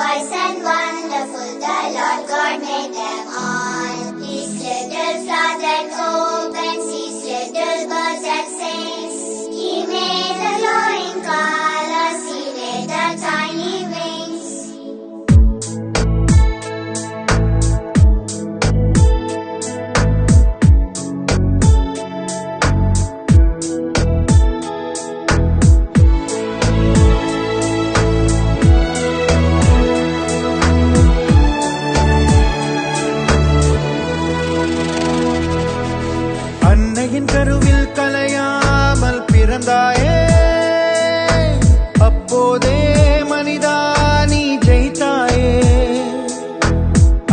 wise and wonderful, the Lord God made them all. His little flowers that opens, His little birds that sings. He made the glowing colors, He made the tiny wings. அன்னையின் கருவில் கலையாமல் பிறந்தாயே, அப்போதே மனிதா நீ ஜெயித்தாயே.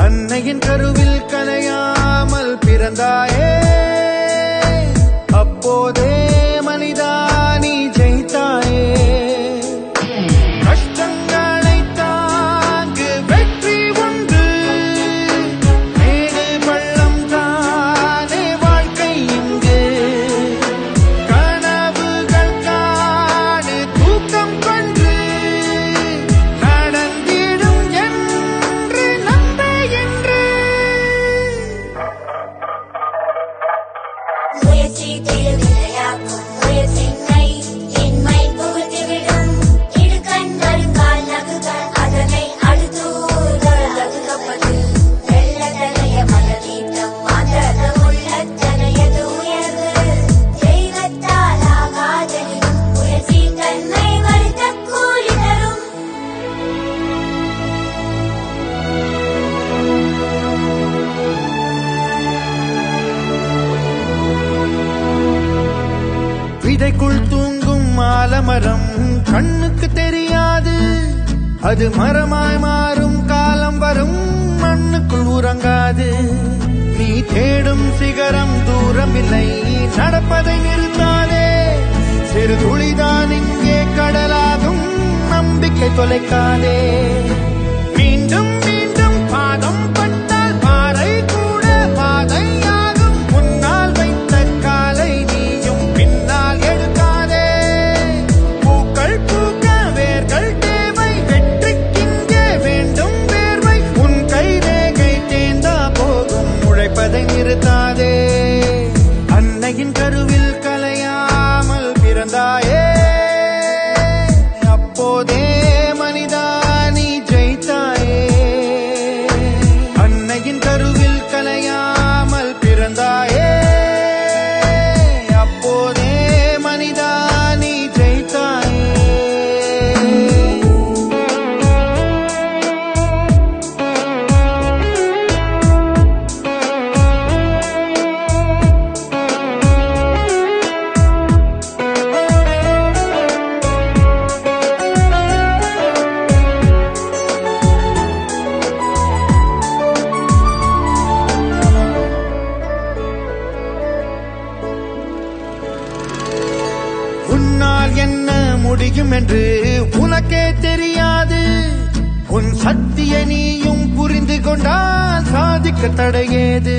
அன்னையின் கருவில் கலையாமல் பிறந்தாயே, அப்போதே மனிதா நீ ஜெயித்தாயே. கஷ்டங்களை தாங்கு வெற்றி உண்டு, மேடு பள்ளம் தானே வாழ்க்கை இங்கு. கனவுகள் காடு தூக்கம் கொண்டு நடந்திடும் என்று நம்பே என்று. முயற்சி திருவிளையாக்கும் முயற்சியின்மை இன்மை புகுத்திவிடும். இடுக்கண் வருங்கால் நகுகள் அதனை அடுத்தூர்கள் நகுக்கப்பட்டு வெள்ளத்தனைய மனதீட்டம் மாந்தர உள்ளத்தனையது உயர்வு. தெய்வத்தால் ஆகாதெனினும் முயற்சி தன்மை வருத்த கூலி தரும். விதைக்குள் தூங்கும் ஆலமரம் கண்ணுக்கு தெரியாது, அது மரமாய் மாறும் காலம் வரும், மண்ணுக்குள் உறங்காது. நீ தேடும் சிகரம் தூரம் இல்லை, நடப்பதை நிறுத்தாதே. சிறு துளிதான் இங்கே கடலாகும், நம்பிக்கை தொலைக்காதே. மீண்டும் மீண்டும் பாதம் பட்டால் பாறை கூட பாதையாகும். முன்னால் வைத்த காலை நீயும் பின்னால் எடுக்காதே. பூக்கள் பூக்க வேர்கள் தேவை, வெற்றிக்கிங்கே வேண்டும் வேர்வை. உன் கை ரேகை தேர்ந்தா போகும், உழைப்பதை நிறுத்தாதே. அன்னையின் கருவில் கலையாமல் பிறந்தாயே, அப்போதே மனிதா நீ ஜெயித்தாயே. அன்னையின் கருவில் கலையாமல் பிறந்தாயே, அப்போதே மனிதா நீ ஜெயித்தாயே. உன்னால் என்ன முடியும் என்று உனக்கே தெரியாது. உன் சக்தியை நீயும் புரிந்து கொண்டால் சாதிக்க தடையேது.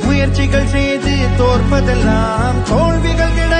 முயற்சிகள் செய்து தோற்பதெல்லாம் தோல்விகள் கிடையாது.